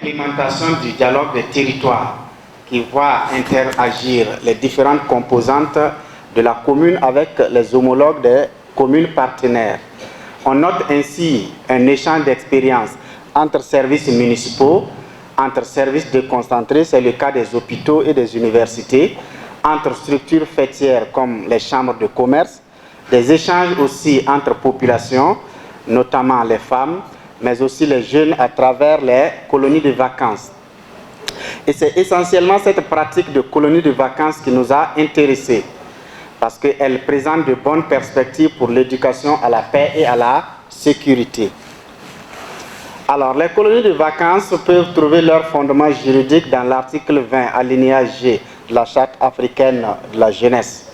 l'implémentation du dialogue des territoires qui voit interagir les différentes composantes de la commune avec les homologues des communes partenaires. On note ainsi un échange d'expériences entre services municipaux, entre services déconcentrés, c'est le cas des hôpitaux et des universités, entre structures faîtières comme les chambres de commerce, des échanges aussi entre populations, notamment les femmes, mais aussi les jeunes à travers les colonies de vacances. Et c'est essentiellement cette pratique de colonies de vacances qui nous a intéressés, parce qu'elle présente de bonnes perspectives pour l'éducation à la paix et à la sécurité. Alors, les colonies de vacances peuvent trouver leur fondement juridique dans l'article 20, alinéa G de la Charte africaine de la jeunesse.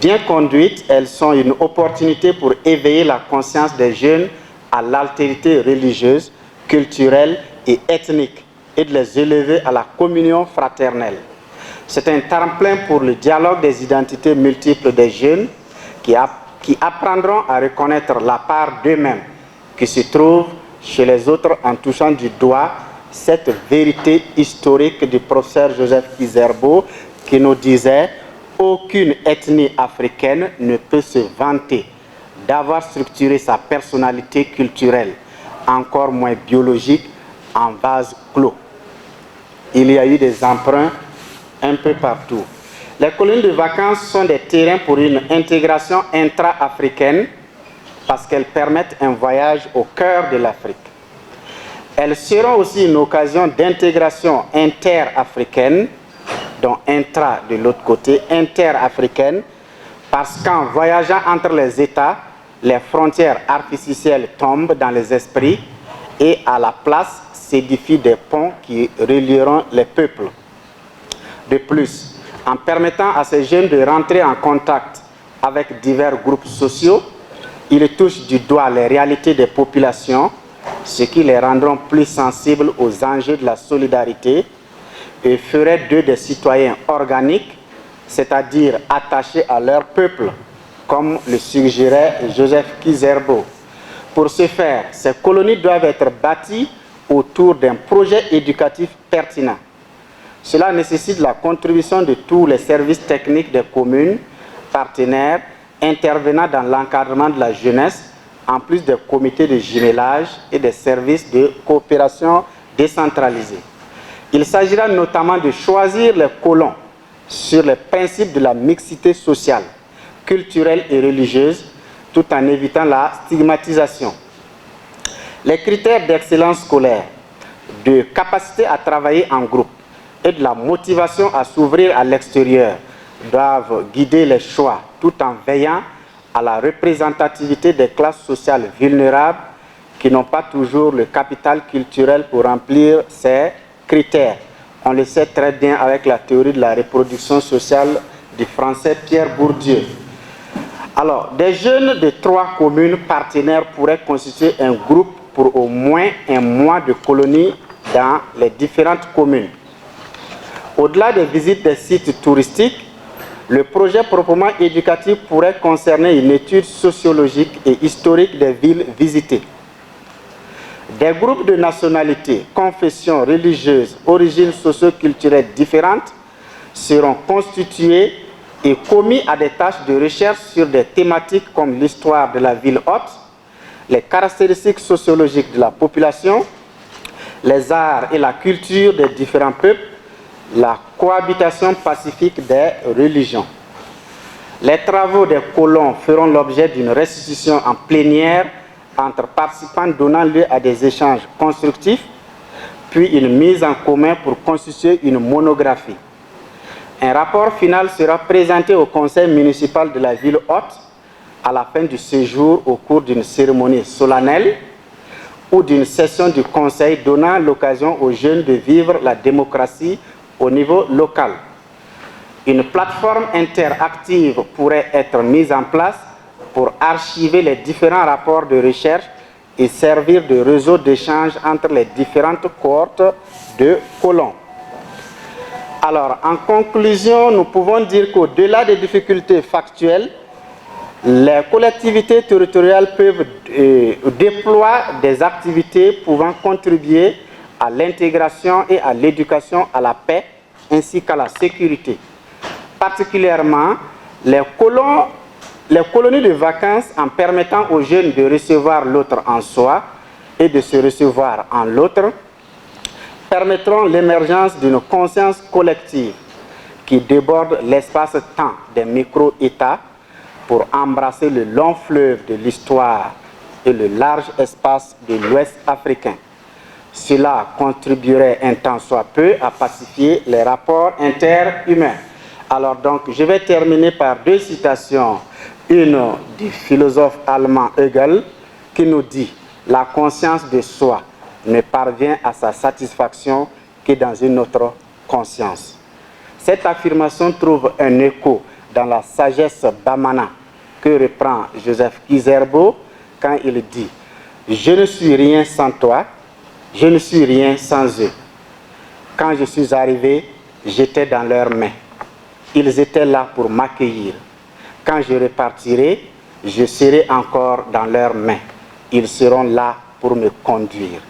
Bien conduites, elles sont une opportunité pour éveiller la conscience des jeunes à l'altérité religieuse, culturelle et ethnique et de les élever à la communion fraternelle. C'est un tremplin pour le dialogue des identités multiples des jeunes qui apprendront à reconnaître la part d'eux-mêmes qui se trouve chez les autres en touchant du doigt cette vérité historique du professeur Joseph Kizerbo qui nous disait « Aucune ethnie africaine ne peut se vanter d'avoir structuré sa personnalité culturelle, encore moins biologique, en vase clos. » Il y a eu des emprunts un peu partout. Les colonies de vacances sont des terrains pour une intégration intra-africaine parce qu'elles permettent un voyage au cœur de l'Afrique. Elles seront aussi une occasion d'intégration inter-africaine, dont intra de l'autre côté, inter-africaine, parce qu'en voyageant entre les États, les frontières artificielles tombent dans les esprits et à la place s'édifient des ponts qui relieront les peuples. De plus, en permettant à ces jeunes de rentrer en contact avec divers groupes sociaux, ils touchent du doigt les réalités des populations, ce qui les rendront plus sensibles aux enjeux de la solidarité et ferait d'eux des citoyens organiques, c'est-à-dire attachés à leur peuple, comme le suggérait Joseph Kizerbo. Pour ce faire, ces colonies doivent être bâties autour d'un projet éducatif pertinent. Cela nécessite la contribution de tous les services techniques des communes, partenaires, intervenant dans l'encadrement de la jeunesse, en plus des comités de jumelage et des services de coopération décentralisés. Il s'agira notamment de choisir les colons sur les principes de la mixité sociale, culturelle et religieuse, tout en évitant la stigmatisation. Les critères d'excellence scolaire, de capacité à travailler en groupe et de la motivation à s'ouvrir à l'extérieur doivent guider les choix tout en veillant à la représentativité des classes sociales vulnérables qui n'ont pas toujours le capital culturel pour remplir ces critères. On le sait très bien avec la théorie de la reproduction sociale du français Pierre Bourdieu. Alors, des jeunes de 3 communes partenaires pourraient constituer un groupe pour au moins un mois de colonie dans les différentes communes. Au-delà des visites des sites touristiques, le projet proprement éducatif pourrait concerner une étude sociologique et historique des villes visitées. Des groupes de nationalités, confessions religieuses, origines socio-culturelles différentes seront constitués et commis à des tâches de recherche sur des thématiques comme l'histoire de la ville hôte, les caractéristiques sociologiques de la population, les arts et la culture des différents peuples, la cohabitation pacifique des religions. Les travaux des colons feront l'objet d'une restitution en plénière entre participants donnant lieu à des échanges constructifs, puis une mise en commun pour constituer une monographie. Un rapport final sera présenté au conseil municipal de la ville hôte à la fin du séjour au cours d'une cérémonie solennelle ou d'une session du conseil donnant l'occasion aux jeunes de vivre la démocratie au niveau local. Une plateforme interactive pourrait être mise en place pour archiver les différents rapports de recherche et servir de réseau d'échange entre les différentes cohortes de colons. Alors, en conclusion, nous pouvons dire qu'au-delà des difficultés factuelles, les collectivités territoriales peuvent déployer des activités pouvant contribuer à l'intégration et à l'éducation à la paix ainsi qu'à la sécurité. Particulièrement, les colonies de vacances, en permettant aux jeunes de recevoir l'autre en soi et de se recevoir en l'autre, permettront l'émergence d'une conscience collective qui déborde l'espace-temps des micro-États pour embrasser le long fleuve de l'histoire et le large espace de l'Ouest africain. Cela contribuerait un tant soit peu à pacifier les rapports interhumains. Alors donc, je vais terminer par deux citations. Une du philosophe allemand Hegel qui nous dit « La conscience de soi ne parvient à sa satisfaction que dans une autre conscience ». Cette affirmation trouve un écho dans la sagesse Bamana que reprend Joseph Kizerbo quand il dit « Je ne suis rien sans toi, je ne suis rien sans eux. Quand je suis arrivé, j'étais dans leurs mains. Ils étaient là pour m'accueillir. Quand je repartirai, je serai encore dans leurs mains. Ils seront là pour me conduire. »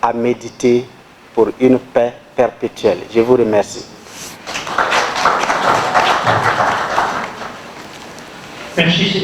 À méditer pour une paix perpétuelle. Je vous remercie. Merci.